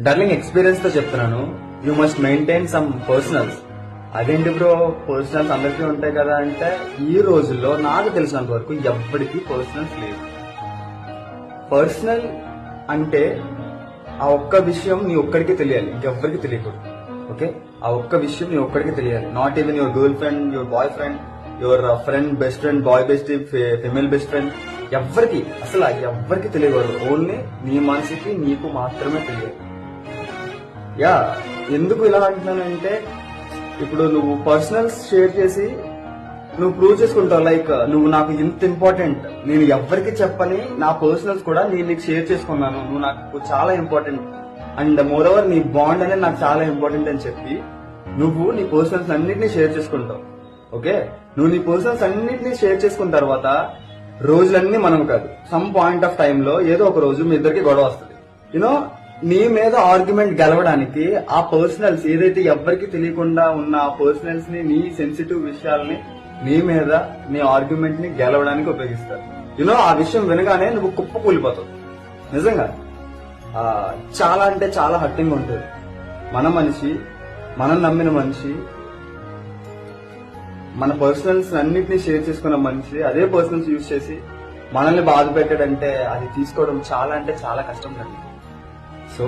Darling experience తో చెప్తున్నాను. You must maintain some personals. అదేంటి బ్రో, పర్సనల్స్ అందరికీ ఉంటాయి కదా అంటే, ఈ రోజుల్లో నాకు తెలిసినంత వరకు ఎవ్వడికి పర్సనల్స్ లేవు. పర్సనల్ అంటే ఆ ఒక్క విషయం నీ ఒక్కడికి తెలియాలి, ఇంకెవ్వరికి తెలియకూడదు. ఓకే, ఆ ఒక్క విషయం నీ ఒక్కడికి తెలియాలి. Not even your girl friend, your boy friend, your friend, best friend, boy best, female best friend, ఎవ్వరికి, అసలు ఎవ్వరికి తెలియకూడదు. ఓన్లీ నీ మనసుకి నీకు మాత్రమే తెలియాలి. యా, ఎందుకు ఇలా అంటున్నానంటే, ఇప్పుడు నువ్వు పర్సనల్స్ షేర్ చేసి నువ్వు ప్రూవ్ చేసుకుంటావు, లైక్ నువ్వు నాకు ఇంత ఇంపార్టెంట్, నేను ఎవ్వరికి చెప్పని నా పర్సనల్స్ కూడా నేను నీకు షేర్ చేసుకున్నాను, నువ్వు నాకు చాలా ఇంపార్టెంట్ అండ్ మోర్ ఓవర్ నీ బాండ్ అనేది నాకు చాలా ఇంపార్టెంట్ అని చెప్పి నువ్వు నీ పర్సనల్స్ అన్నింటినీ షేర్ చేసుకుంటావు. ఓకే, నువ్వు నీ పర్సనల్స్ అన్నింటినీ షేర్ చేసుకున్న తర్వాత రోజులన్నీ మనం కాదు, సమ్ పాయింట్ ఆఫ్ టైమ్ లో ఏదో ఒక రోజు మీ ఇద్దరికి గొడవ వస్తుంది. యూనో, నీ మీద ఆర్గ్యుమెంట్ గెలవడానికి ఆ పర్సనల్స్ ఏదైతే ఎవ్వరికి తెలియకుండా ఉన్న ఆ పర్సనల్స్ ని, నీ సెన్సిటివ్ విషయాల్ని నీ మీద, నీ ఆర్గ్యుమెంట్ ని గెలవడానికి ఉపయోగిస్తారు. యూనో, ఆ విషయం వినగానే నువ్వు కుప్ప కూలిపోతావు. నిజంగా చాలా అంటే చాలా హర్టింగ్ ఉంటుంది. మన మనిషి, మనం నమ్మిన మనిషి, మన పర్సనల్స్ అన్నిటినీ షేర్ చేసుకున్న మనిషి అదే పర్సనల్స్ యూజ్ చేసి మనల్ని బాధ పెట్టాడంటే అది తీసుకోవడం చాలా అంటే చాలా కష్టం. సో